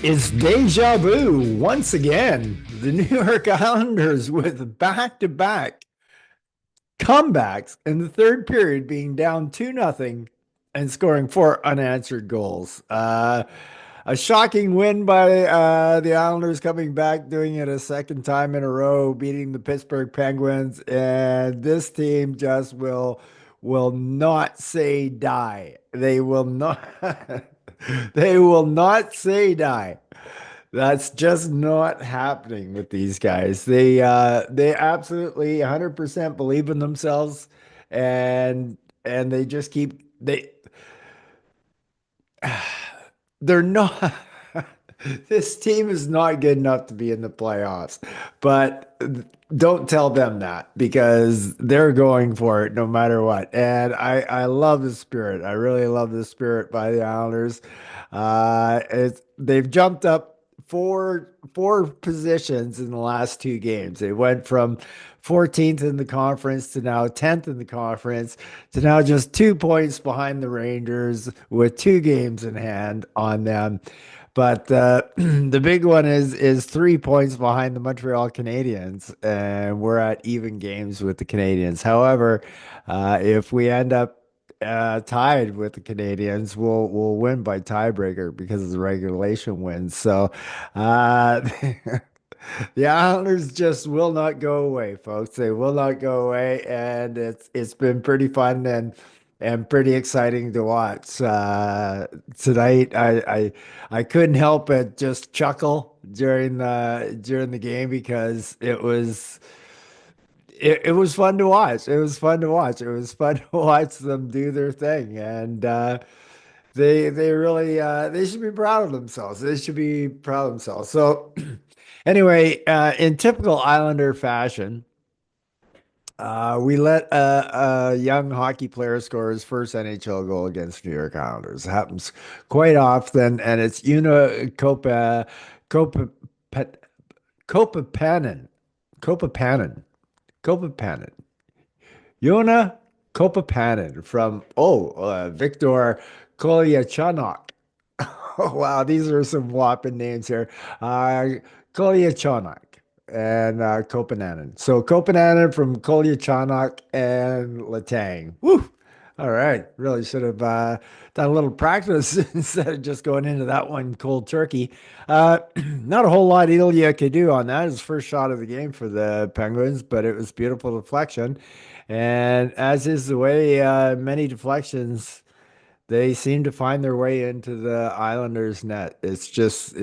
It's deja vu once again. The New York Islanders with back-to-back comebacks in the third period being down 2-0 and scoring four unanswered goals. A shocking win by the Islanders coming back, doing it a second time in a row, beating the Pittsburgh Penguins. And this team just will not say die. They will not they will not say die. That's just not happening with these guys. They absolutely 100% believe in themselves and they just keep they're not this team is not good enough to be in the playoffs. But don't tell them that because they're going for it no matter what. And I love the spirit. I really love the spirit by the Islanders. They've jumped up four positions in the last two games. They went from 14th in the conference to now 10th in the conference to now just 2 points behind the Rangers with two games in hand on them. But the big one is 3 points behind the Montreal Canadiens, and we're at even games with the Canadiens. However, if we end up tied with the Canadiens, we'll win by tiebreaker because of the regulation wins. So uh, the Islanders just will not go away, folks. They will not go away, and it's been pretty fun and pretty exciting to watch. Tonight, I couldn't help but just chuckle during the game because it was fun to watch. It was fun to watch. It was fun to watch them do their thing, and they really they should be proud of themselves. They should be proud of themselves. So anyway, in typical Islander fashion, we let a young hockey player score his first NHL goal against New York Islanders. It happens quite often, and it's Copa, Pet- Copapanen, Copapanen, Copapanen, Yuna Copapanen from Victor Kolyachonok. Oh, wow, these are some whopping names here. Kolyachonok and Kopanen. So Kopanen from Kolyachonok and Latang. Woo! All right, really should have done a little practice instead of just going into that one cold turkey. Not a whole lot Ilya could do on that. His first shot of the game for the Penguins, but it was beautiful deflection. And as is the way, many deflections they seem to find their way into the Islanders' net. It's just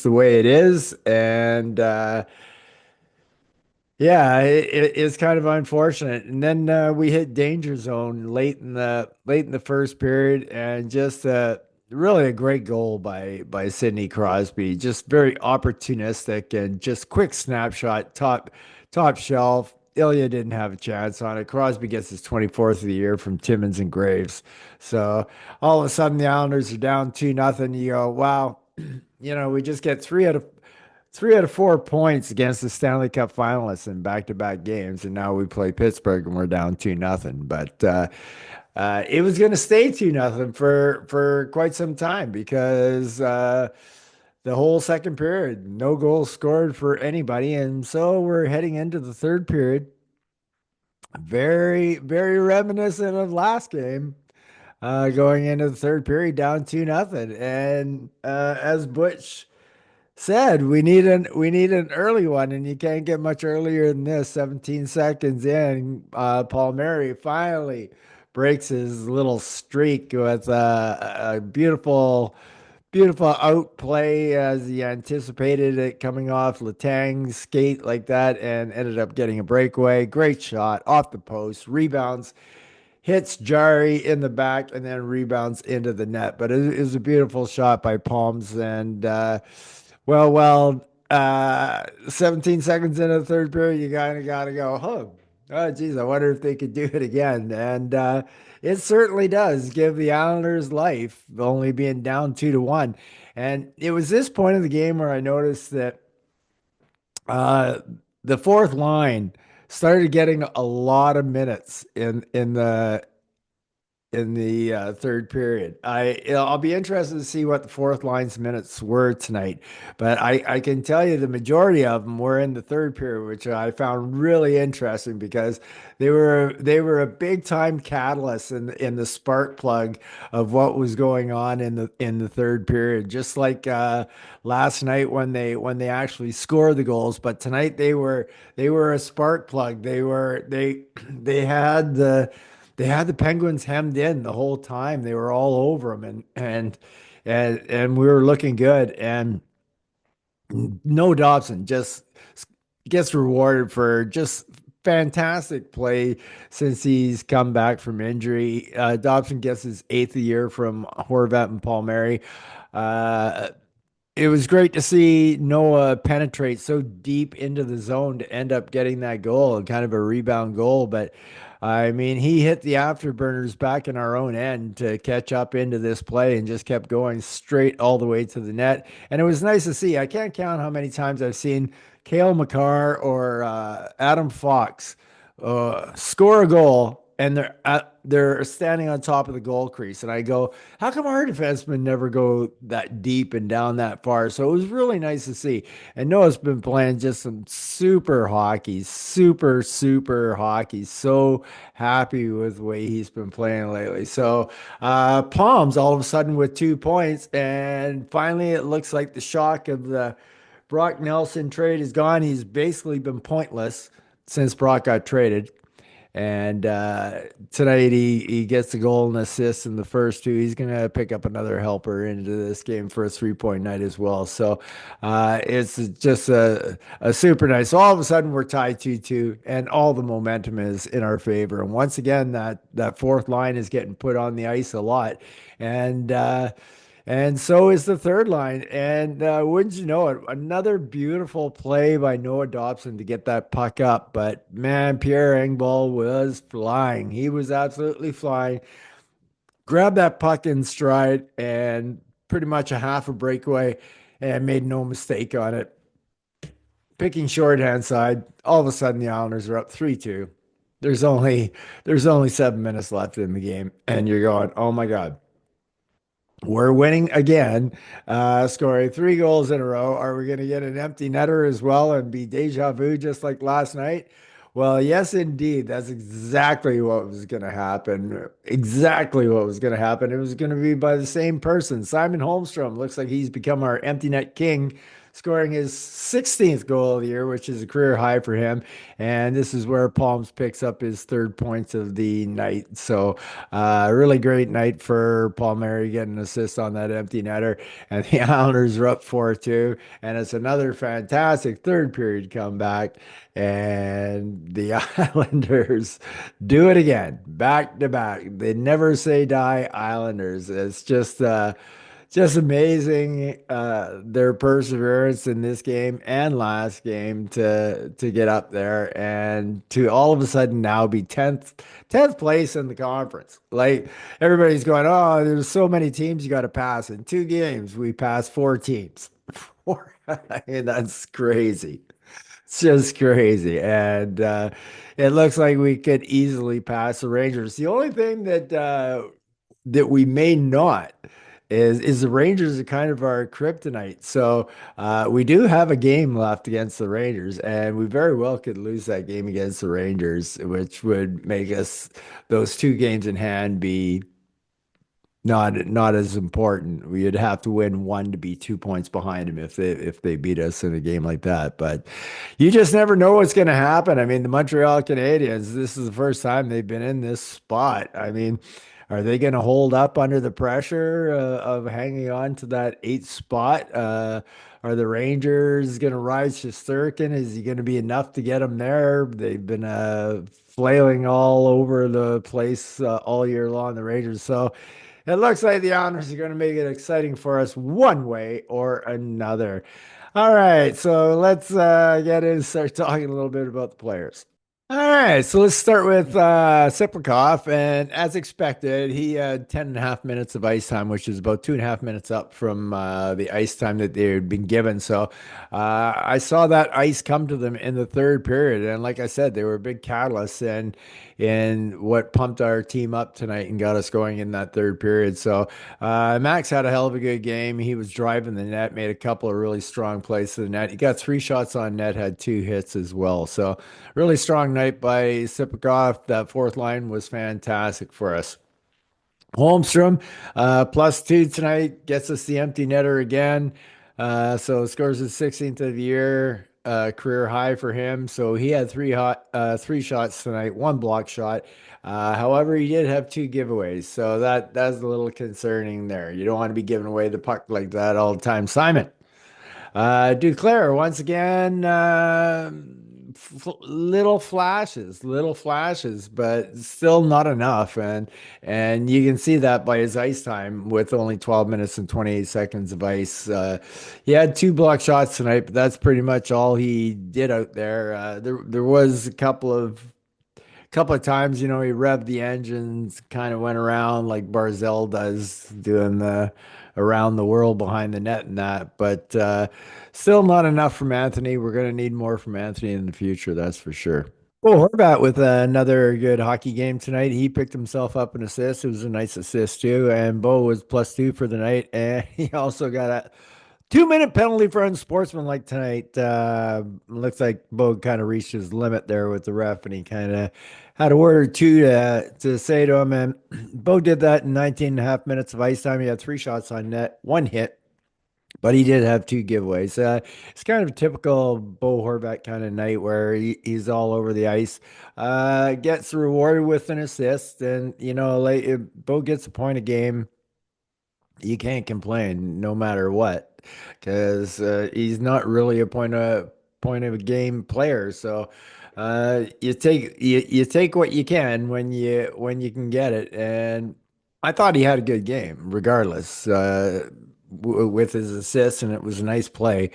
the way it is, and yeah, it's kind of unfortunate. And then we hit danger zone late in the first period, and just really a great goal by Sidney Crosby. Just very opportunistic and just quick snapshot, top shelf. Ilya didn't have a chance on it. Crosby gets his 24th of the year from Timmins and Graves. So all of a sudden the Islanders are down 2-0. You go, wow, we just get three out of 4 points against the Stanley Cup finalists in back-to-back games, and now we play Pittsburgh and we're down 2-0. But it was going to stay 2-0 for quite some time because the whole second period, no goals scored for anybody, and so we're heading into the third period, very very reminiscent of last game. Going into the third period, down 2-0, and as Butch said we need an early one, and you can't get much earlier than this. 17 seconds in, Palmieri finally breaks his little streak with a beautiful outplay as he anticipated it coming off Letang's skate like that, and ended up getting a breakaway. Great shot off the post, rebounds, hits Jari in the back, and then rebounds into the net. But it was a beautiful shot by Palms, and 17 seconds into the third period, you kind of got to go, oh, geez, I wonder if they could do it again. And it certainly does give the Islanders life, only being down 2-1. And it was this point of the game where I noticed that uh, the fourth line started getting a lot of minutes in the third period. I'll be interested to see what the fourth line's minutes were tonight, but I can tell you the majority of them were in the third period, which I found really interesting because they were a big time catalyst in the spark plug of what was going on in the third period. Just like last night when they actually scored the goals, but tonight they were a spark plug. They had the Penguins hemmed in the whole time. They were all over them, and we were looking good. And no Dobson just gets rewarded for just fantastic play since he's come back from injury. Dobson gets his eighth year from Horvat and Palmieri. Uh, it was great to see Noah penetrate so deep into the zone to end up getting that goal, kind of a rebound goal. But I mean, he hit the afterburners back in our own end to catch up into this play and just kept going straight all the way to the net. And it was nice to see. I can't count how many times I've seen Cale Makar or Adam Fox score a goal and they're standing on top of the goal crease, and I go, how come our defensemen never go that deep and down that far? So it was really nice to see. And Noah's been playing just some super hockey, super hockey. So happy with the way he's been playing lately. So Palms all of a sudden with 2 points, and finally it looks like the shock of the Brock Nelson trade is gone. He's basically been pointless since Brock got traded. And tonight he gets a goal and assist in the first two. He's going to pick up another helper into this game for a 3 point night as well. So it's just a super nice. So all of a sudden we're tied 2-2, and all the momentum is in our favor. And once again, that fourth line is getting put on the ice a lot. And and so is the third line. And wouldn't you know it, another beautiful play by Noah Dobson to get that puck up. But man, Pierre Engvall was flying. He was absolutely flying. Grabbed that puck in stride and pretty much a half a breakaway and made no mistake on it. Picking shorthand side, all of a sudden the Islanders are up 3-2. There's only there's only 7 minutes left in the game, and you're going, oh my God. We're winning again, scoring 3 goals in a row. Are we going to get an empty netter as well and be deja vu just like last night? Well, yes, indeed. That's exactly what was going to happen. Exactly what was going to happen. It was going to be by the same person. Simon Holmstrom looks like he's become our empty net king, scoring his 16th goal of the year, which is a career high for him. And this is where Palms picks up his third points of the night. So, really great night for Palmieri getting an assist on that empty netter. And the Islanders are up 4-2. And it's another fantastic third period comeback. And the Islanders do it again, back to back. They never say die, Islanders. It's just amazing their perseverance in this game and last game to get up there and to all of a sudden now be 10th place in the conference. Like everybody's going, oh, there's so many teams you got to pass. In 2 games, we passed 4 teams. I mean, that's crazy. It's just crazy. And it looks like we could easily pass the Rangers. The only thing that we may not is the Rangers are kind of our kryptonite. So we do have a game left against the Rangers, and we very well could lose that game against the Rangers, which would make us those 2 games in hand be not as important. We'd have to win one to be 2 points behind them if they beat us in a game like that. But you just never know what's going to happen. I mean, the Montreal Canadiens, this is the first time they've been in this spot. I mean, are they going to hold up under the pressure of hanging on to that eighth spot? Are the Rangers going to rise to Sturkin? Is he going to be enough to get them there? They've been flailing all over the place all year long, the Rangers. So it looks like the Islanders are going to make it exciting for us one way or another. All right, so let's get in and start talking a little bit about the players. All right, so let's start with Siplikov. And as expected, he had 10.5 minutes of ice time, which is about 2.5 minutes up from the ice time that they had been given. So I saw that ice come to them in the third period. And like I said, they were a big catalyst in what pumped our team up tonight and got us going in that third period. So Max had a hell of a good game. He was driving the net, made a couple of really strong plays to the net. He got 3 shots on net, had 2 hits as well. So really strong night by Sipakov. That fourth line was fantastic for us. Holmstrom, +2 tonight, gets us the empty netter again. So scores his 16th of the year, career high for him. So he had 3 shots tonight, 1 block shot. However, he did have 2 giveaways, so that's a little concerning there. You don't want to be giving away the puck like that all the time, Simon. Duclair once again, little flashes, but still not enough. And you can see that by his ice time with only 12 minutes and 28 seconds of ice. He had 2 block shots tonight, but that's pretty much all he did out there. There was a couple of times, he revved the engines, kind of went around like Barzell does, doing the around the world behind the net and that. But still not enough from Anthony. We're going to need more from Anthony in the future, that's for sure. Well, Horvat with another good hockey game tonight. He picked himself up an assist. It was a nice assist too. And Bo was +2 for the night. And he also got a 2-minute penalty for unsportsmanlike tonight. Looks like Bo kind of reached his limit there with the ref, and he kind of had a word or two to say to him. And Bo did that in 19 and a half minutes of ice time. He had 3 shots on net, 1 hit, but he did have 2 giveaways. It's kind of a typical Bo Horvat kind of night where he's all over the ice. Gets rewarded with an assist, and like if Bo gets a point a game, you can't complain no matter what, because he's not really a point of a game player. So you take what you can when you can get it. And I thought he had a good game, regardless, with his assists, and it was a nice play.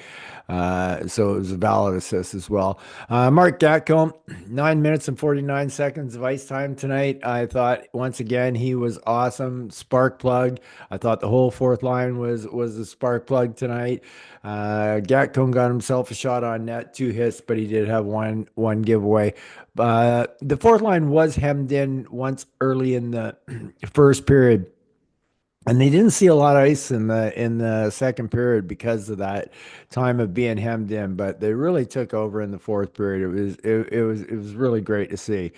So it was a valid assist as well. Mark Gatcomb, 9 minutes and 49 seconds of ice time tonight. I thought once again he was awesome. Spark plug. I thought the whole fourth line was a spark plug tonight. Gatcomb got himself a shot on net, 2 hits, but he did have one giveaway. The fourth line was hemmed in once early in the first period. And they didn't see a lot of ice in the second period because of that time of being hemmed in, but they really took over in the fourth period. It was really great to see.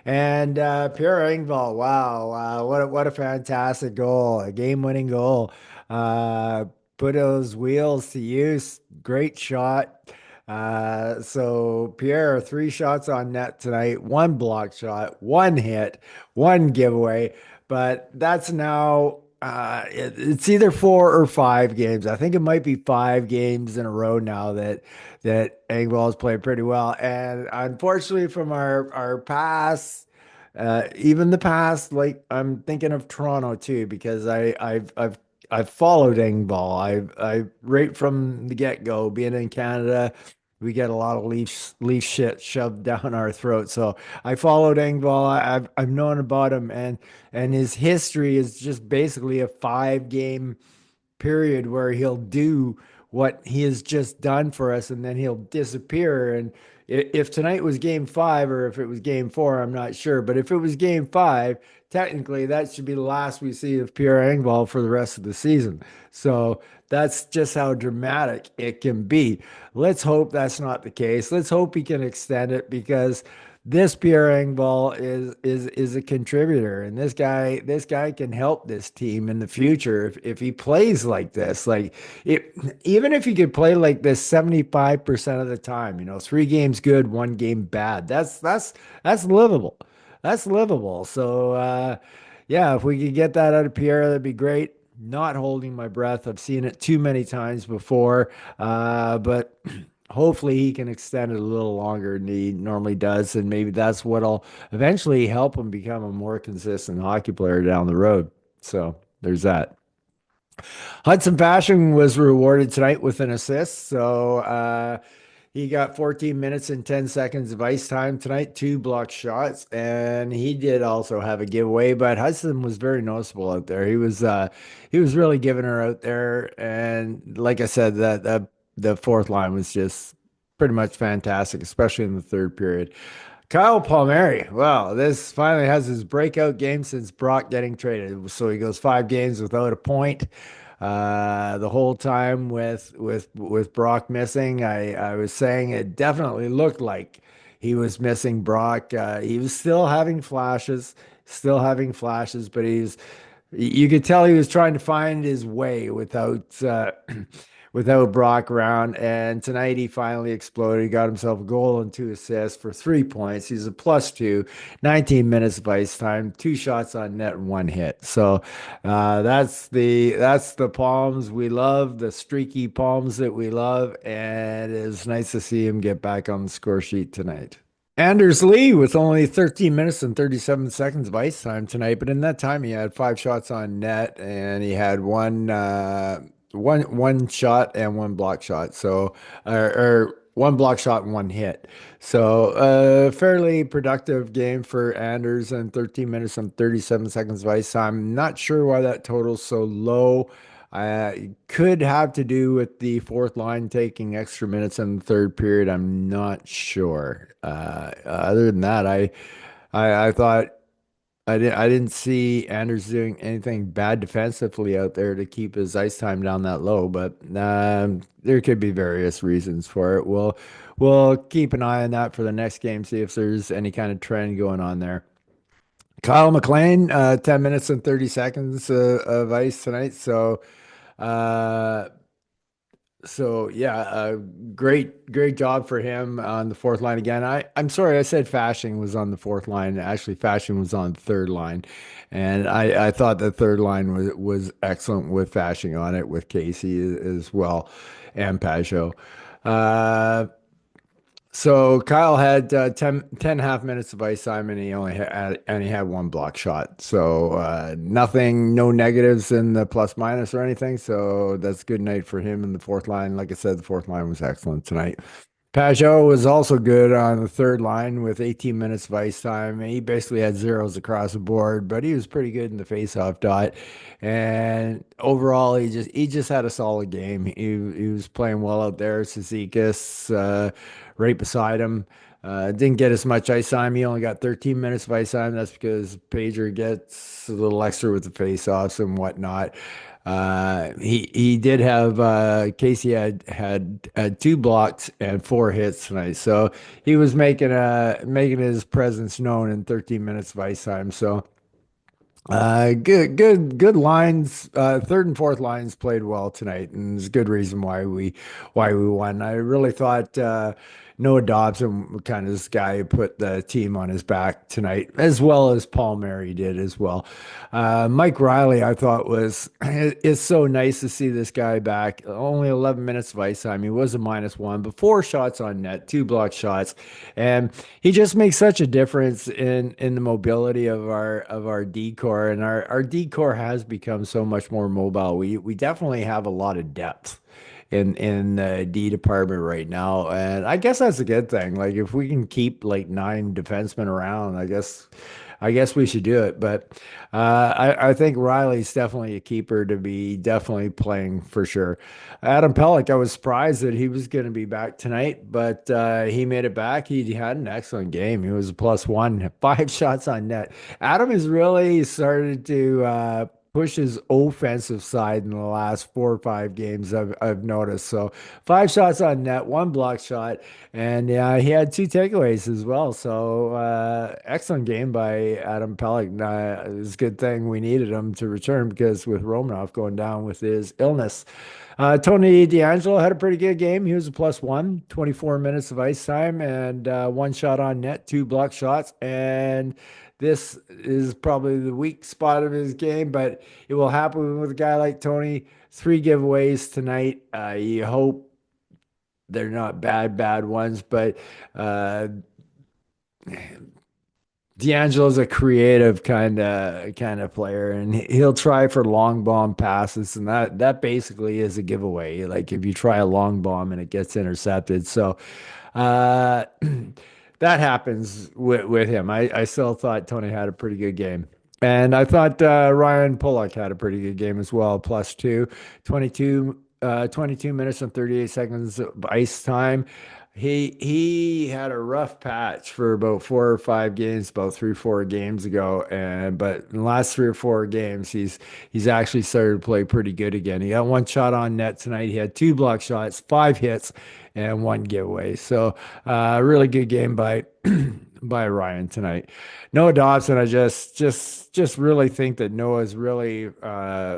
And Pierre Engvall, wow, what a fantastic goal, a game-winning goal. Uh, Put those wheels to use. Great shot. So Pierre, 3 shots on net tonight, 1 block shot, 1 hit, 1 giveaway. But that's now it's either 4 or 5 games. I think it might be 5 games in a row now that Engvall has played pretty well. And unfortunately, from our past, even the past, like I'm thinking of Toronto too, because I've followed Engvall. I right from the get-go, being in Canada, we get a lot of Leaf shit shoved down our throat. So I followed Engvall. I've known about him, and his history is just basically a 5 game period where he'll do what he has just done for us, and then he'll disappear. And if tonight was game 5 or if it was game 4, I'm not sure. But if it was game 5, technically that should be the last we see of Pierre Engvall for the rest of the season. So that's just how dramatic it can be. Let's hope that's not the case. Let's hope he can extend it, because this Pierre Engvall is a contributor, and this guy can help this team in the future if he plays like this. Like, it, even if he could play like this 75% of the time, 3 games good, 1 game bad. That's livable. That's livable. So yeah, if we could get that out of Pierre, that'd be great. Not holding my breath. I've seen it too many times before, but hopefully he can extend it a little longer than he normally does, and maybe that's what'll eventually help him become a more consistent hockey player down the road. So there's that. Hudson Fashion was rewarded tonight with an assist. So He got 14 minutes and 10 seconds of ice time tonight, two blocked shots, and he did also have a giveaway, but Hudson was very noticeable out there. He was really giving her out there, and like I said, that the fourth line was just pretty much fantastic, especially in the third period. Kyle Palmieri, well, this finally has his breakout game since Brock getting traded. So he goes 5 games without a point. The whole time with Brock missing, I was saying it definitely looked like he was missing Brock. He was still having flashes, but you could tell he was trying to find his way without without Brock around. And tonight he finally exploded. He got himself a goal and 2 assists for 3 points. He's a plus two, 19 minutes of ice time, 2 shots on net and 1 hit. So that's the Palms we love, the streaky Palms that we love, and it's nice to see him get back on the score sheet tonight. Anders Lee with only 13 minutes and 37 seconds of ice time tonight, but in that time he had 5 shots on net and he had one shot and one block shot. So or one block shot and 1 hit. So fairly productive game for Anders and 13 minutes and 37 seconds of ice time. I'm not sure why that total's so low. Could have to do with the fourth line taking extra minutes in the third period. I'm not sure. Other than that, I thought I didn't see Anders doing anything bad defensively out there to keep his ice time down that low, but there could be various reasons for it. We'll keep an eye on that for the next game, see if there's any kind of trend going on there. Kyle McLean, 10 minutes and 30 seconds of ice tonight. Uh, so yeah, great job for him on the fourth line again. I'm sorry, I said Fashing was on the fourth line. Actually, Fashing was on the third line, and I thought the third line was excellent with Fashing on it with Casey as well, and Pajot. Uh, so Kyle had 10 half minutes of ice time and he had one block shot. So nothing, no negatives in the plus minus or anything. So that's a good night for him in the fourth line. Like I said, the fourth line was excellent tonight. Pajot was also good on the third line with 18 minutes of ice time. He basically had zeros across the board, but he was pretty good in the faceoff dot. And overall, he just had a solid game. He was playing well out there. Cizikas right beside him. Didn't get as much ice time. He only got 13 minutes of ice time. That's because Pager gets a little extra with the faceoffs and whatnot. He did have Casey had 2 blocks and 4 hits tonight, so he was making his presence known in 13 minutes of ice time. So good lines. Third and fourth lines played well tonight, and it's a good reason why we won. I really thought Noah Dobson kind of this guy who put the team on his back tonight, as well as Paul Mary did as well. Mike Riley, I thought was it's so nice to see this guy back. Only 11 minutes of ice time. He was a -1, but 4 shots on net, 2 block shots, and he just makes such a difference in the mobility of our D core, and our D core has become so much more mobile. We definitely have a lot of depth in the D department right now, and I guess that's a good thing. Like if we can keep like 9 defensemen around, I guess we should do it. But I think Riley's definitely a keeper to be definitely playing for sure. Adam Pelech, I was surprised that he was going to be back tonight, but he made it back. He had an excellent game. He was a +1, 5 shots on net. Adam has really started to push his offensive side in the last 4 or 5 games. I've noticed. So 5 shots on net, one block shot, and yeah, he had 2 takeaways as well. So excellent game by Adam Pelech. It was a good thing we needed him to return because with Romanov going down with his illness. Tony DeAngelo had a pretty good game. He was a +1, 24 minutes of ice time and 1 shot on net, 2 block shots. And this is probably the weak spot of his game, but it will happen with a guy like Tony. 3 giveaways tonight. You hope they're not bad ones, but uh, D'Angelo's a creative kind of player, and he'll try for long bomb passes, and that basically is a giveaway. Like if you try a long bomb and it gets intercepted, so uh, that happens with him. I still thought Tony had a pretty good game. And I thought Ryan Pollock had a pretty good game as well, plus two, 22 minutes and 38 seconds of ice time. He had a rough patch for about 4 or 5 games, about 3, 4 games ago, and but in the last 3 or 4 games, he's actually started to play pretty good again. He got one shot on net tonight. He had two block shots, 5 hits, and one giveaway. So, really good game by by Ryan tonight. Noah Dobson, I just really think that Noah's really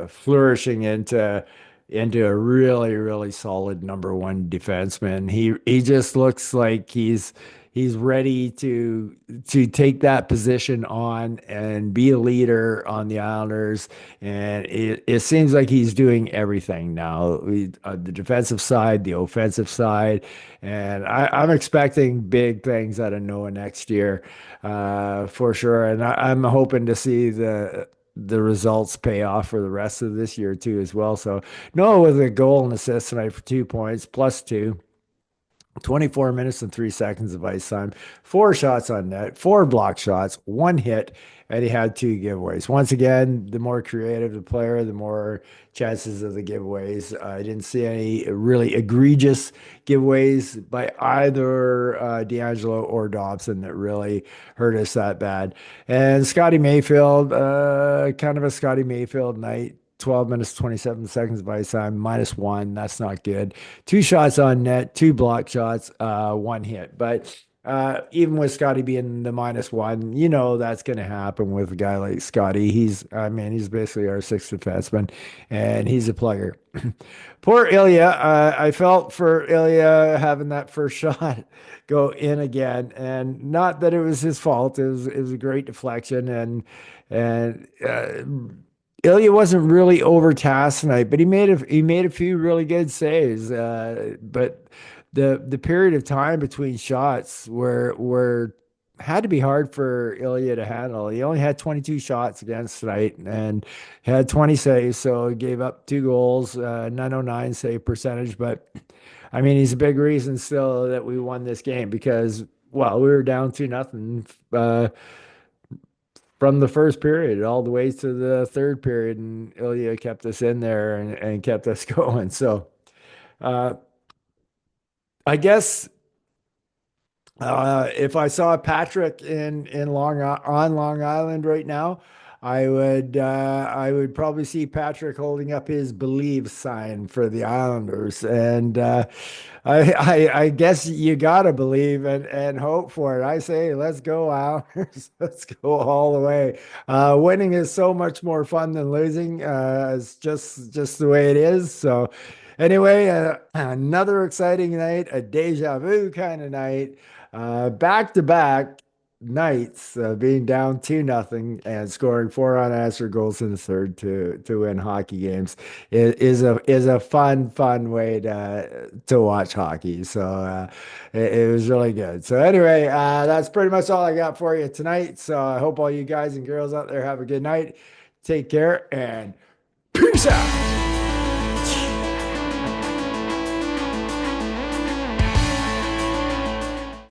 flourishing into a really, really solid number one defenseman. He just looks like he's ready to take that position on and be a leader on the Islanders. And it seems like he's doing everything now. The defensive side, the offensive side, and I'm expecting big things out of Noah next year, for sure. And I'm hoping to see the results pay off for the rest of this year too as well. So Noah with a goal and assist tonight for 2 points, plus two. 24 minutes and 3 seconds of ice time, 4 shots on net, 4 block shots, 1 hit, and he had 2 giveaways. Once again, the more creative the player, the more chances of the giveaways. I didn't see any really egregious giveaways by either D'Angelo or Dobson that really hurt us that bad. And Scotty Mayfield, kind of a Scotty Mayfield night. 12 minutes, 27 seconds of ice time, -1. That's not good. 2 shots on net, 2 block shots, 1 hit. But even with Scotty being the -1, that's going to happen with a guy like Scotty. I mean, he's basically our sixth defenseman, and he's a player. Poor Ilya. I felt for Ilya having that first shot go in again, and not that it was his fault. It was a great deflection, and Ilya wasn't really overtasked tonight, but he made a few really good saves. But the period of time between shots were had to be hard for Ilya to handle. He only had 22 shots against tonight and had 20 saves, so he gave up 2 goals, 909 save percentage. But I mean, he's a big reason still that we won this game because, well, we were down 2-0 from the first period all the way to the third period, and Ilya kept us in there and kept us going. So uh, I guess if I saw Patrick in Long Island right now, I would probably see Patrick holding up his believe sign for the Islanders, and I guess you gotta believe and hope for it. I say let's go Islanders, let's go all the way. Winning is so much more fun than losing. It's just the way it is. So anyway, another exciting night, a deja vu kind of night. Back to back nights being down 2-0 and scoring four unanswered goals in the third to win hockey games is a fun way to watch hockey. So it was really good. So anyway, that's pretty much all I got for you tonight. So I hope all you guys and girls out there have a good night. Take care and peace out.